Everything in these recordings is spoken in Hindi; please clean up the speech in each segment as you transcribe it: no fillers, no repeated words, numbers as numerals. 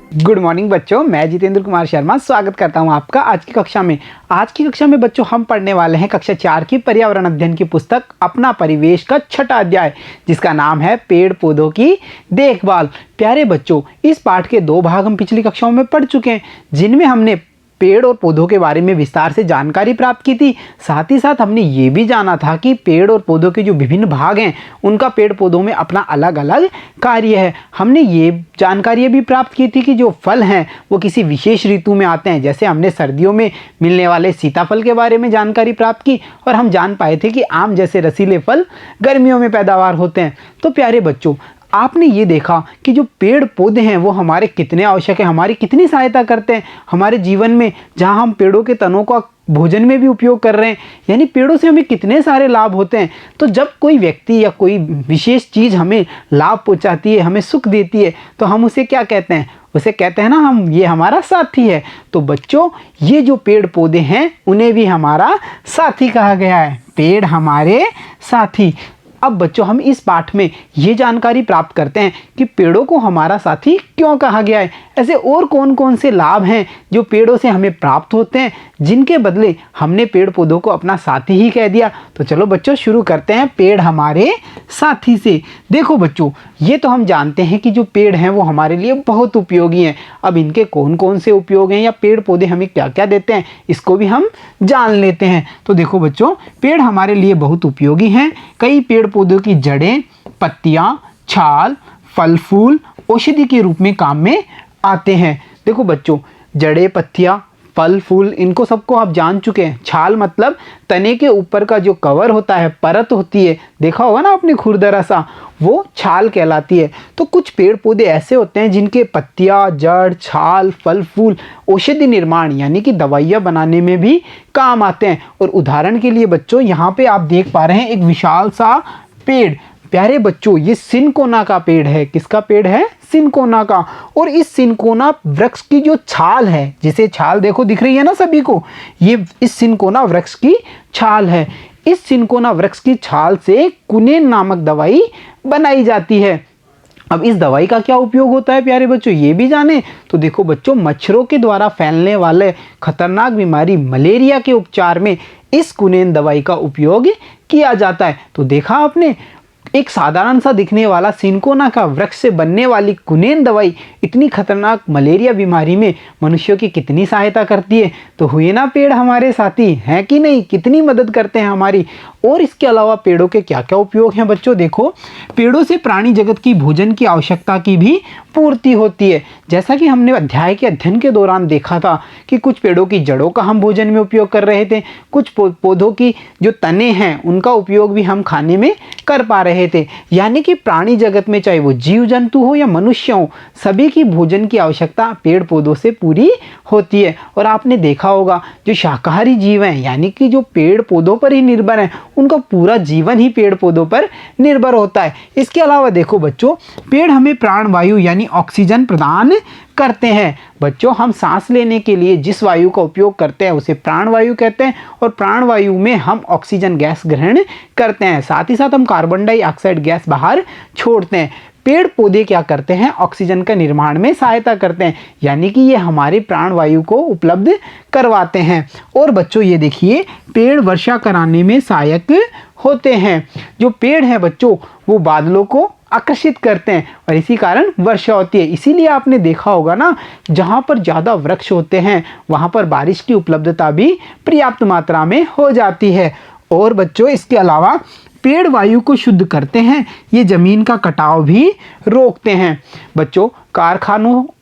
गुड मॉर्निंग बच्चों, मैं जितेंद्र कुमार शर्मा स्वागत करता हूं आपका आज की कक्षा में। आज की कक्षा में बच्चों हम पढ़ने वाले हैं कक्षा 4 की पर्यावरण अध्ययन की पुस्तक अपना परिवेश का छठा अध्याय, जिसका नाम है पेड़ पौधों की देखभाल। प्यारे बच्चों, इस पाठ के 2 भाग हम पिछली कक्षाओं में पढ़ चुके हैं, जिनमें हमने पेड़ और पौधों के बारे में विस्तार से जानकारी प्राप्त की थी। साथ ही साथ हमने ये भी जाना था कि पेड़ और पौधों के जो विभिन्न भाग हैं उनका पेड़ पौधों में अपना अलग अलग कार्य है। हमने ये जानकारी भी प्राप्त की थी कि जो फल हैं वो किसी विशेष ऋतु में आते हैं। जैसे हमने सर्दियों में मिलने वाले सीताफल के बारे में जानकारी प्राप्त की और हम जान पाए थे कि आम जैसे रसीले फल गर्मियों में पैदावार होते हैं। तो प्यारे बच्चों, आपने ये देखा कि जो पेड़ पौधे हैं वो हमारे कितने आवश्यक हैं, हमारी कितनी सहायता करते हैं हमारे जीवन में, जहाँ हम पेड़ों के तनों का भोजन में भी उपयोग कर रहे हैं। यानी पेड़ों से हमें कितने सारे लाभ होते हैं। तो जब कोई व्यक्ति या कोई विशेष चीज़ हमें लाभ पहुंचाती है, हमें सुख देती है, तो हम उसे क्या कहते हैं? उसे कहते हैं ना, हम ये हमारा साथी है। तो बच्चों, ये जो पेड़ पौधे हैं उन्हें भी हमारा साथी कहा गया है। पेड़ हमारे साथी। अब बच्चों, हम इस पाठ में ये जानकारी प्राप्त करते हैं कि पेड़ों को हमारा साथी क्यों कहा गया है। ऐसे और कौन कौन से लाभ हैं जो पेड़ों से हमें प्राप्त होते हैं, जिनके बदले हमने पेड़ पौधों को अपना साथी ही कह दिया। तो चलो बच्चों, शुरू करते हैं पेड़ हमारे साथी से। देखो बच्चों, ये तो हम जानते हैं कि जो पेड़ हैं वो हमारे लिए बहुत उपयोगी हैं। अब इनके कौन कौन से उपयोग हैं या पेड़ पौधे हमें क्या क्या देते हैं, इसको भी हम जान लेते हैं। तो देखो बच्चों, पेड़ हमारे लिए बहुत उपयोगी हैं। कई पेड़ पौधों की जड़ें, पत्तियां, छाल, फल फूल औषधि के रूप में काम में आते हैं। देखो बच्चों, जड़ें, पत्तियां, फल फूल, इनको सबको आप जान चुके हैं। छाल मतलब तने के ऊपर का जो कवर होता है, परत होती है, देखा होगा ना आपने खुरदरा सा, वो छाल कहलाती है। तो कुछ पेड़ पौधे ऐसे होते हैं जिनके पत्तियां, जड़, छाल, फल फूल औषधि निर्माण यानी कि दवाइयाँ बनाने में भी काम आते हैं। और उदाहरण के लिए बच्चों, यहाँ पे आप देख पा रहे हैं एक विशाल सा पेड़। प्यारे बच्चों, ये सिनकोना का पेड़ है। किसका पेड़ है? सिनकोना का। और इस सिनकोना वृक्ष की जो छाल है, जिसे छाल देखो दिख रही है ना सभी को, ये इस सिनकोना वृक्ष की छाल है। इस सिनकोना वृक्ष की छाल से कुनेन नामक दवाई बनाई जाती है। अब इस दवाई का क्या उपयोग होता है प्यारे बच्चों, ये भी जाने? तो देखो बच्चों, मच्छरों के द्वारा फैलने वाले खतरनाक बीमारी मलेरिया के उपचार में इस कुनेन दवाई का उपयोग किया जाता है। तो देखा आपने, एक साधारण सा दिखने वाला सिनकोना का वृक्ष से बनने वाली कुनेन दवाई इतनी खतरनाक मलेरिया बीमारी में मनुष्यों की कितनी सहायता करती है। तो हुए ना पेड़ हमारे साथी, हैं कि नहीं? कितनी मदद करते हैं हमारी। और इसके अलावा पेड़ों के क्या क्या उपयोग हैं बच्चों? देखो, पेड़ों से प्राणी जगत की भोजन की आवश्यकता की भी पूर्ति होती है। जैसा कि हमने अध्याय के अध्ययन के दौरान देखा था कि कुछ पेड़ों की जड़ों का हम भोजन में उपयोग कर रहे थे, कुछ पौधों की जो तने हैं उनका उपयोग भी हम खाने में कर पा रहे थे। यानी कि प्राणी जगत में, चाहे वो जीव जंतु हो या मनुष्य हो, सभी की भोजन की आवश्यकता पेड़ पौधों से पूरी होती है। और आपने देखा होगा, जो शाकाहारी जीव हैं यानी कि जो पेड़ पौधों पर ही निर्भर हैं, उनका पूरा जीवन ही पेड़ पौधों पर निर्भर होता है। इसके अलावा देखो बच्चों, पेड़ हमें प्राणवायु यानी ऑक्सीजन प्रदान करते हैं। बच्चों, हम सांस लेने के लिए जिस वायु का उपयोग करते हैं उसे प्राणवायु कहते हैं। और प्राणवायु में हम ऑक्सीजन गैस ग्रहण करते हैं, साथ ही साथ हम कार्बन डाइऑक्साइड गैस बाहर छोड़ते हैं। पेड़ पौधे क्या करते हैं? ऑक्सीजन का निर्माण में सहायता करते हैं, यानी कि ये हमारी प्राणवायु को उपलब्ध करवाते हैं। और बच्चों ये देखिए, पेड़ वर्षा कराने में सहायक होते हैं। जो पेड़ हैं बच्चों, वो बादलों को आकर्षित करते हैं और इसी कारण वर्षा होती है। इसीलिए आपने देखा होगा ना, जहाँ पर ज़्यादा वृक्ष होते हैं वहाँ पर बारिश की उपलब्धता भी पर्याप्त मात्रा में हो जाती है। और बच्चों, इसके अलावा पेड़ वायु को शुद्ध करते हैं, ये जमीन का कटाव भी रोकते हैं। बच्चों,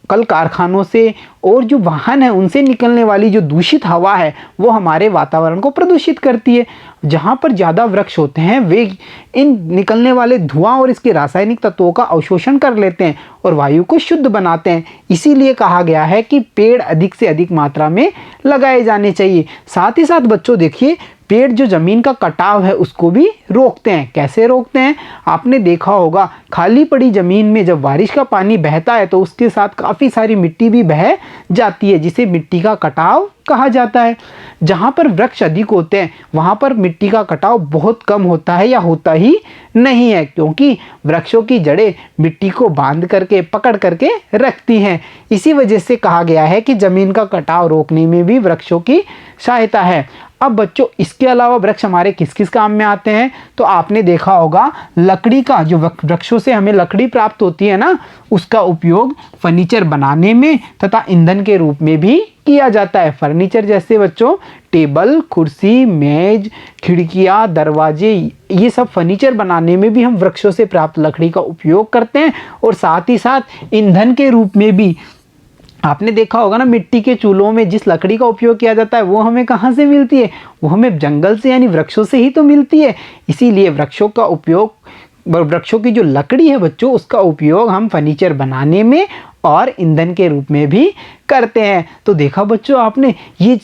कल कारखानों से और जो वाहन है उनसे निकलने वाली जो दूषित हवा है वो हमारे वातावरण को प्रदूषित करती है। जहाँ पर ज़्यादा वृक्ष होते हैं वे इन निकलने वाले धुआं और इसके रासायनिक तत्वों का अवशोषण कर लेते हैं और वायु को शुद्ध बनाते हैं। इसीलिए कहा गया है कि पेड़ अधिक से अधिक मात्रा में लगाए जाने चाहिए। साथ ही साथ बच्चों देखिए, पेड़ जो जमीन का कटाव है उसको भी रोकते हैं। कैसे रोकते हैं? आपने देखा होगा, खाली पड़ी जमीन में जब बारिश का पानी बहता है तो उसके साथ काफ़ी सारी मिट्टी भी बह जाती है, जिससे मिट्टी का कटाव कहा जाता है। जहाँ पर वृक्ष अधिक होते हैं वहाँ पर मिट्टी का कटाव बहुत कम होता है या होता ही नहीं है, क्योंकि वृक्षों की जड़ें मिट्टी को बांध करके पकड़ करके रखती हैं। इसी वजह से कहा गया है कि ज़मीन का कटाव रोकने में भी वृक्षों की सहायता है। अब बच्चों इसके अलावा वृक्ष हमारे किस किस काम में आते हैं, तो आपने देखा होगा लकड़ी का, जो वृक्षों से हमें लकड़ी प्राप्त होती है ना, उसका उपयोग फर्नीचर बनाने में तथा ईंधन के रूप में भी किया जाता है। फर्नीचर जैसे बच्चों टेबल, कुर्सी, मेज, खिड़कियाँ, दरवाजे, ये सब फर्नीचर बनाने में भी हम वृक्षों से प्राप्त लकड़ी का उपयोग करते हैं। और साथ ही साथ ईंधन के रूप में भी आपने देखा होगा ना, मिट्टी के चूल्हों में जिस लकड़ी का उपयोग किया जाता है वो हमें कहाँ से मिलती है, वो हमें जंगल से यानी वृक्षों से ही तो मिलती है। इसीलिए वृक्षों का उपयोग, वृक्षों की जो लकड़ी है बच्चों, उसका उपयोग हम फर्नीचर बनाने में और ईंधन के रूप में भी करते हैं। तो देखा बच्चों आपने, ये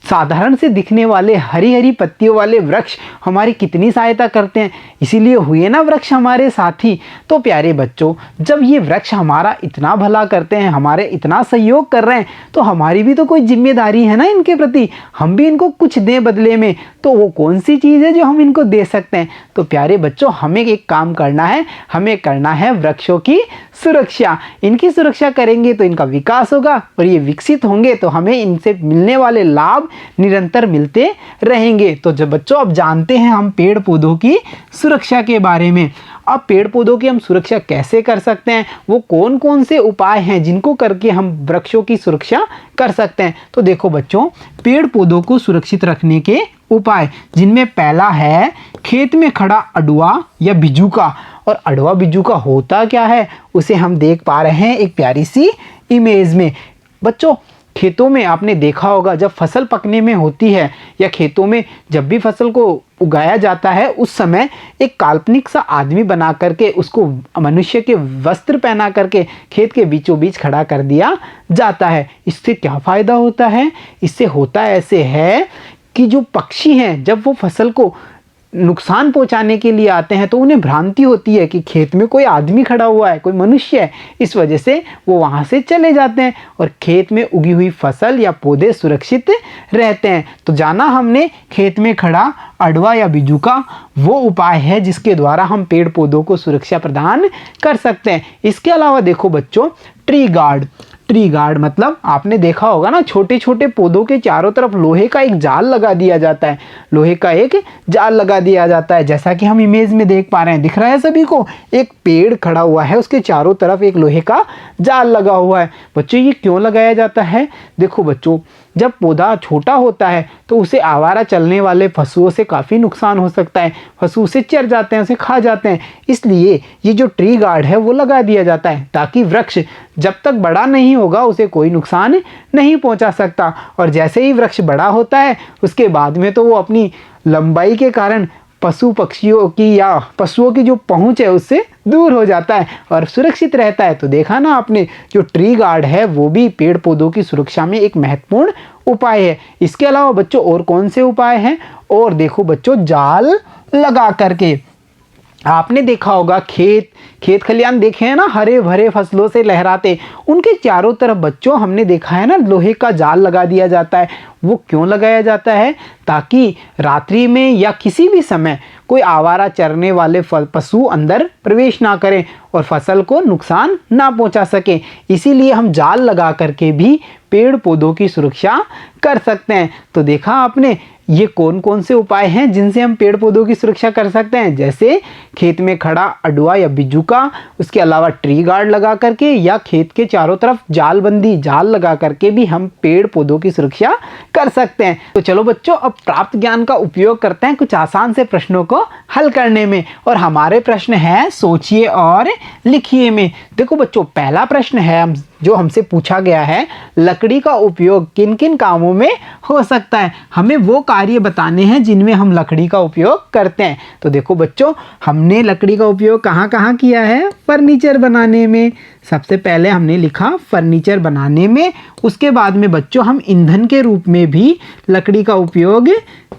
साधारण से दिखने वाले हरी हरी पत्तियों वाले वृक्ष हमारी कितनी सहायता करते हैं, इसीलिए हुए ना वृक्ष हमारे साथी। तो प्यारे बच्चों, जब ये वृक्ष हमारा इतना भला करते हैं, हमारे इतना सहयोग कर रहे हैं, तो हमारी भी तो कोई जिम्मेदारी है ना इनके प्रति, हम भी इनको कुछ दें बदले में। तो वो कौन सी चीज़ है जो हम इनको दे सकते हैं? तो प्यारे बच्चों, हमें एक काम करना है, हमें करना है वृक्षों की सुरक्षा। इनकी सुरक्षा करेंगे तो इनका विकास होगा, और ये विकसित होंगे तो हमें इनसे मिलने वाले लाभ निरंतर मिलते रहेंगे। तो जब बच्चों अब जानते हैं हम पेड़ पौधों की सुरक्षा के बारे में। अब पेड़ पौधों की हम सुरक्षा कैसे कर सकते हैं, वो कौन कौन से उपाय हैं जिनको करके हम वृक्षों की सुरक्षा कर सकते हैं। तो देखो बच्चों, पेड़ पौधों को सुरक्षित रखने के उपाय, जिनमें पहला है खेत में खड़ा अडुआ या बिजूका। और अडुआ बिजूका होता क्या है, उसे हम देख पा रहे हैं एक प्यारी सी इमेज में। बच्चों खेतों में आपने देखा होगा, जब फसल पकने में होती है या खेतों में जब भी फसल को उगाया जाता है, उस समय एक काल्पनिक सा आदमी बना करके उसको मनुष्य के वस्त्र पहना करके खेत के बीचों बीच खड़ा कर दिया जाता है। इससे क्या फ़ायदा होता है? इससे होता ऐसे है कि जो पक्षी हैं जब वो फसल को नुकसान पहुंचाने के लिए आते हैं तो उन्हें भ्रांति होती है कि खेत में कोई आदमी खड़ा हुआ है, कोई मनुष्य है। इस वजह से वो वहां से चले जाते हैं और खेत में उगी हुई फसल या पौधे सुरक्षित रहते हैं। तो जाना हमने खेत में खड़ा अडवा या बिजूका वो उपाय है जिसके द्वारा हम पेड़ पौधों को सुरक्षा प्रदान कर सकते हैं। इसके अलावा देखो बच्चों, ट्री गार्ड। ट्री गार्ड मतलब आपने देखा होगा ना, छोटे छोटे पौधों के चारों तरफ लोहे का एक जाल लगा दिया जाता है। लोहे का एक जाल लगा दिया जाता है, जैसा कि हम इमेज में देख पा रहे हैं। दिख रहा है सभी को, एक पेड़ खड़ा हुआ है, उसके चारों तरफ एक लोहे का जाल लगा हुआ है। बच्चों ये क्यों लगाया जाता है? देखो बच्चों, जब पौधा छोटा होता है तो उसे आवारा चलने वाले पशुओं से काफ़ी नुकसान हो सकता है। पशु उसे चर जाते हैं, उसे खा जाते हैं। इसलिए ये जो ट्री गार्ड है वो लगा दिया जाता है ताकि वृक्ष जब तक बड़ा नहीं होगा उसे कोई नुकसान नहीं पहुंचा सकता। और जैसे ही वृक्ष बड़ा होता है उसके बाद में तो वो अपनी लंबाई के कारण पशु पक्षियों की या पशुओं की जो पहुंच है उससे दूर हो जाता है और सुरक्षित रहता है। तो देखा ना आपने, जो ट्री गार्ड है वो भी पेड़ पौधों की सुरक्षा में एक महत्वपूर्ण उपाय है। इसके अलावा बच्चों और कौन से उपाय हैं? और देखो बच्चों, जाल लगा करके आपने देखा होगा खेत खलियान देखे हैं ना, हरे भरे फसलों से लहराते, उनके चारों तरफ बच्चों हमने देखा है ना लोहे का जाल लगा दिया जाता है। वो क्यों लगाया जाता है? ताकि रात्रि में या किसी भी समय कोई आवारा चरने वाले पशु अंदर प्रवेश ना करें और फसल को नुकसान ना पहुंचा सके। इसीलिए हम जाल लगा करके भी पेड़ पौधों की सुरक्षा कर सकते हैं। तो देखा आपने, ये कौन कौन से उपाय हैं जिनसे हम पेड़ पौधों की सुरक्षा कर सकते हैं, जैसे खेत में खड़ा अडुआ या बिजूका, उसके अलावा ट्री गार्ड लगा करके या खेत के चारों तरफ जाल लगा करके भी हम पेड़ पौधों की सुरक्षा कर सकते हैं। तो चलो बच्चों, अब प्राप्त ज्ञान का उपयोग करते हैं कुछ आसान से प्रश्नों को हल करने में। और हमारे प्रश्न है सोचिए और लिखिए में। देखो बच्चों, पहला प्रश्न है जो हमसे पूछा गया है, लकड़ी का उपयोग किन किन कामों में हो सकता है? हमें वो कार्य बताने हैं जिनमें हम लकड़ी का उपयोग करते हैं। तो देखो बच्चों, हमने लकड़ी का उपयोग कहाँ कहाँ किया है? फर्नीचर बनाने में। सबसे पहले हमने लिखा फर्नीचर बनाने में। उसके बाद में बच्चों हम ईंधन के रूप में भी लकड़ी का उपयोग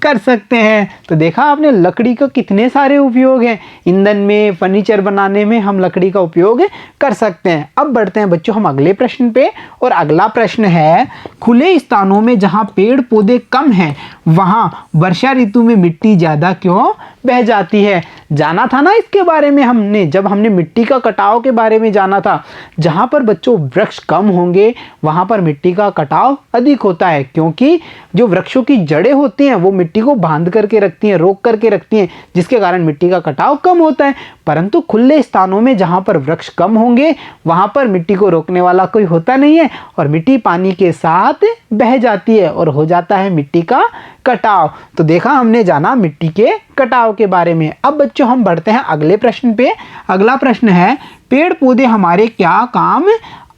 कर सकते हैं। तो देखा आपने, लकड़ी का कितने सारे उपयोग हैं। ईंधन में, फर्नीचर बनाने में हम लकड़ी का उपयोग कर सकते हैं। अब बढ़ते हैं बच्चों हम अगले प्रश्न पे, और अगला प्रश्न है, खुले स्थानों में जहां पेड़ पौधे कम हैं वहां वर्षा ऋतु में मिट्टी ज्यादा क्यों बह जाती है? जाना था ना इसके बारे में हमने, जब हमने मिट्टी का कटाव के बारे में जाना था। जहां पर बच्चों वृक्ष कम होंगे वहां पर मिट्टी का कटाव अधिक होता है, क्योंकि जो वृक्षों की जड़ें होती हैं वो मिट्टी को बांध करके रखती हैं, रोक करके रखती हैं, जिसके कारण मिट्टी का कटाव कम होता है। परंतु खुले स्थानों में जहां पर वृक्ष कम होंगे वहां पर मिट्टी को रोकने वाला कोई होता नहीं है, और मिट्टी पानी के साथ बह जाती है और हो जाता है मिट्टी का कटाव। तो देखा हमने जाना मिट्टी के कटाव के बारे में। अब बच्चों हम बढ़ते हैं अगले प्रश्न पे। अगला प्रश्न है, पेड़ पौधे हमारे क्या काम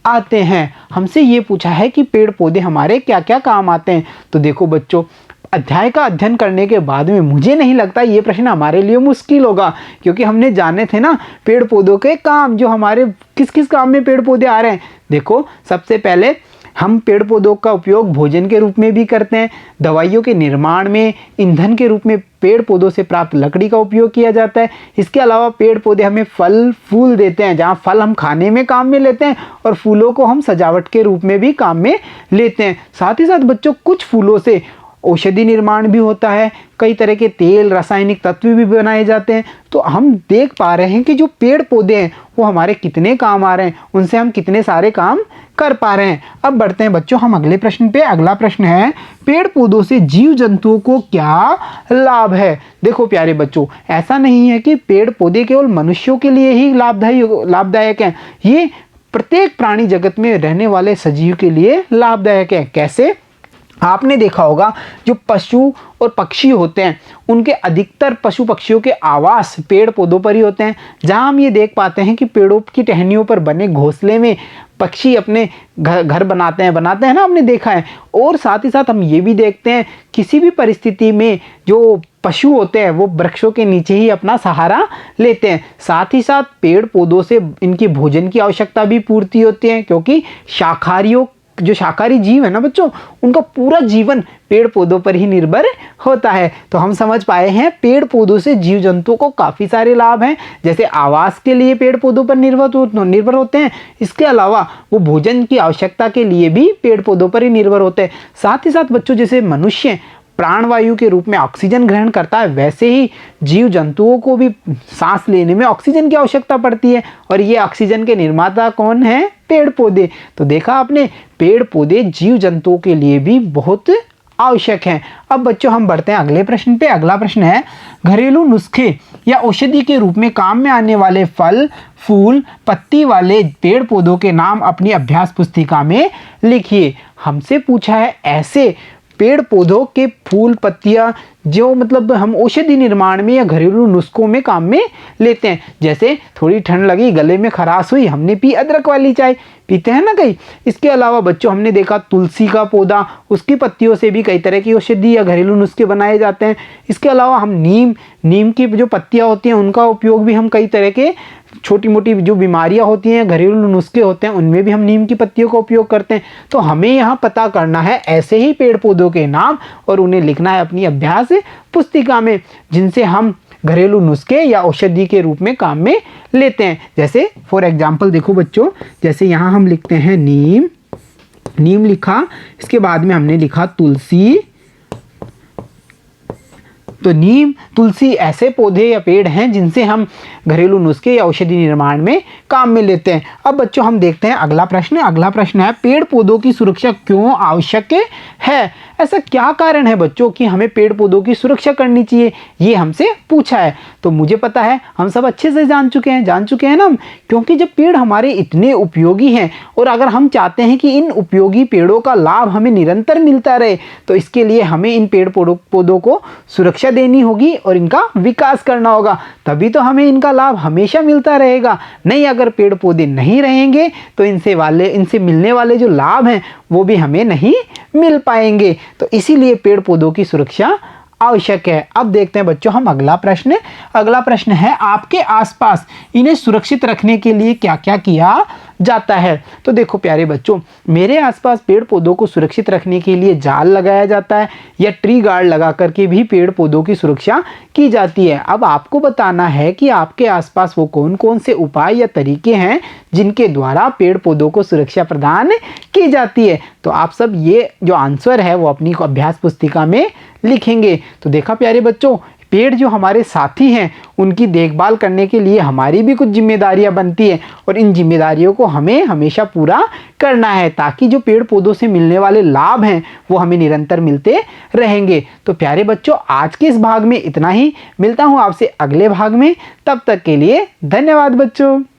आते हैं? हमसे ये पूछा है कि पेड़ पौधे हमारे क्या क्या काम आते हैं। तो देखो बच्चों, अध्याय का अध्ययन करने के बाद में मुझे नहीं लगता ये प्रश्न हमारे लिए मुश्किल होगा, क्योंकि हमने जाने थे ना पेड़ पौधों के काम, जो हमारे किस किस काम में पेड़ पौधे आ रहे हैं। देखो, सबसे पहले हम पेड़ पौधों का उपयोग भोजन के रूप में भी करते हैं, दवाइयों के निर्माण में, ईंधन के रूप में पेड़ पौधों से प्राप्त लकड़ी का उपयोग किया जाता है। इसके अलावा पेड़ पौधे हमें फल फूल देते हैं, जहाँ फल हम खाने में काम में लेते हैं और फूलों को हम सजावट के रूप में भी काम में लेते हैं। साथ ही साथ बच्चों, कुछ फूलों से औषधि निर्माण भी होता है, कई तरह के तेल, रासायनिक तत्व भी बनाए जाते हैं। तो हम देख पा रहे हैं कि जो पेड़ पौधे हैं वो हमारे कितने काम आ रहे हैं, उनसे हम कितने सारे काम कर पा रहे हैं। अब बढ़ते हैं बच्चों हम अगले प्रश्न पे। अगला प्रश्न है, पेड़ पौधों से जीव जंतुओं को क्या लाभ है? देखो प्यारे बच्चों, ऐसा नहीं है कि पेड़ पौधे केवल मनुष्यों के लिए ही लाभदायक हैं, ये प्रत्येक प्राणी जगत में रहने वाले सजीव के लिए लाभदायक है। कैसे? आपने देखा होगा जो पशु और पक्षी होते हैं, उनके अधिकतर पशु पक्षियों के आवास पेड़ पौधों पर ही होते हैं। जहां हम ये देख पाते हैं कि पेड़ों की टहनियों पर बने घोंसले में पक्षी अपने घर बनाते हैं ना, हमने देखा है। और साथ ही साथ हम ये भी देखते हैं किसी भी परिस्थिति में जो पशु होते हैं वो वृक्षों के नीचे ही अपना सहारा लेते हैं। साथ ही साथ पेड़ पौधों से इनकी भोजन की आवश्यकता भी पूर्ति होती है, क्योंकि जो शाकाहारी जीव है ना बच्चों, उनका पूरा जीवन पेड़ पौधों पर ही निर्भर होता है। तो हम समझ पाए हैं पेड़ पौधों से जीव जंतुओं को काफ़ी सारे लाभ हैं, जैसे आवास के लिए पेड़ पौधों पर निर्भर होते हैं। इसके अलावा वो भोजन की आवश्यकता के लिए भी पेड़ पौधों पर ही निर्भर होते हैं। साथ ही साथ बच्चों, जैसे मनुष्य प्राणवायु के रूप में ऑक्सीजन ग्रहण करता है, वैसे ही जीव जंतुओं को भी सांस लेने में ऑक्सीजन की आवश्यकता पड़ती है, और ये ऑक्सीजन के निर्माता कौन है? पेड़ पौधे। तो देखा आपने, पेड़ पौधे जीव जंतुओं के लिए भी बहुत आवश्यक हैं। अब बच्चों हम बढ़ते हैं अगले प्रश्न पे। अगला प्रश्न है, घरेलू नुस्खे या औषधि के रूप में काम में आने वाले फल, फूल, पत्ती वाले पेड़ पौधों के नाम अपनी अभ्यास पुस्तिका में लिखिए। हमसे पूछा है ऐसे पेड़ पौधों के फूल, पत्तियां जो मतलब हम औषधि निर्माण में या घरेलू नुस्खों में काम में लेते हैं। जैसे थोड़ी ठंड लगी, गले में खराश हुई, हमने पी अदरक वाली चाय, पीते हैं ना कई। इसके अलावा बच्चों हमने देखा तुलसी का पौधा, उसकी पत्तियों से भी कई तरह की औषधि या घरेलू नुस्खे बनाए जाते हैं। इसके अलावा हम नीम की जो पत्तियां होती हैं उनका उपयोग भी हम कई तरह के छोटी मोटी जो बीमारियां होती हैं, घरेलू नुस्खे होते हैं, उनमें भी हम नीम की पत्तियों का उपयोग करते हैं। तो हमें यहाँ पता करना है ऐसे ही पेड़ पौधों के नाम, और उन्हें लिखना है अपनी अभ्यास पुस्तिका में, जिनसे हम घरेलू नुस्खे या औषधि के रूप में काम में लेते हैं। जैसे फॉर एग्जाम्पल देखो बच्चों, जैसे यहाँ हम लिखते हैं नीम लिखा, इसके बाद में हमने लिखा तुलसी। तो नीम, तुलसी ऐसे पौधे या पेड़ हैं जिनसे हम घरेलू नुस्खे या औषधि निर्माण में काम में लेते हैं। अब बच्चों हम देखते हैं अगला प्रश्न। अगला प्रश्न है, पेड़ पौधों की सुरक्षा क्यों आवश्यक है? ऐसा क्या कारण है बच्चों कि हमें पेड़ पौधों की सुरक्षा करनी चाहिए, ये हमसे पूछा है। तो मुझे पता है, हम सब अच्छे से जान चुके हैं ना, क्योंकि जब पेड़ हमारे इतने उपयोगी हैं और अगर हम चाहते हैं कि इन उपयोगी पेड़ों का लाभ हमें निरंतर मिलता रहे, तो इसके लिए हमें इन पेड़ पौधों को सुरक्षा देनी होगी और इनका विकास करना होगा, तभी तो हमें इनका लाभ हमेशा मिलता रहेगा। नहीं, अगर पेड़ पौधे नहीं रहेंगे तो इनसे मिलने वाले जो लाभ हैं वो भी हमें नहीं मिल पाएंगे। तो इसीलिए पेड़ पौधों की सुरक्षा आवश्यक है। अब देखते हैं बच्चों हम अगला प्रश्न है, आपके आसपास इन्हें सुरक्षित रखने के लिए क्या क्या किया जाता है। तो देखो प्यारे बच्चों, मेरे आसपास पेड़ पौधों को सुरक्षित रखने के लिए जाल लगाया जाता है या ट्री गार्ड लगा करके भी पेड़ पौधों की सुरक्षा की जाती है। अब आपको बताना है कि आपके आसपास वो कौन कौन से उपाय या तरीके हैं जिनके द्वारा पेड़ पौधों को सुरक्षा प्रदान की जाती है। तो आप सब ये जो आंसर है वो अपनी अभ्यास पुस्तिका में लिखेंगे। तो देखा प्यारे बच्चों, पेड़ जो हमारे साथी हैं उनकी देखभाल करने के लिए हमारी भी कुछ जिम्मेदारियां बनती हैं और इन जिम्मेदारियों को हमें हमेशा पूरा करना है ताकि जो पेड़ पौधों से मिलने वाले लाभ हैं वो हमें निरंतर मिलते रहेंगे। तो प्यारे बच्चों, आज के इस भाग में इतना ही। मिलता हूं आपसे अगले भाग में, तब तक के लिए धन्यवाद बच्चों।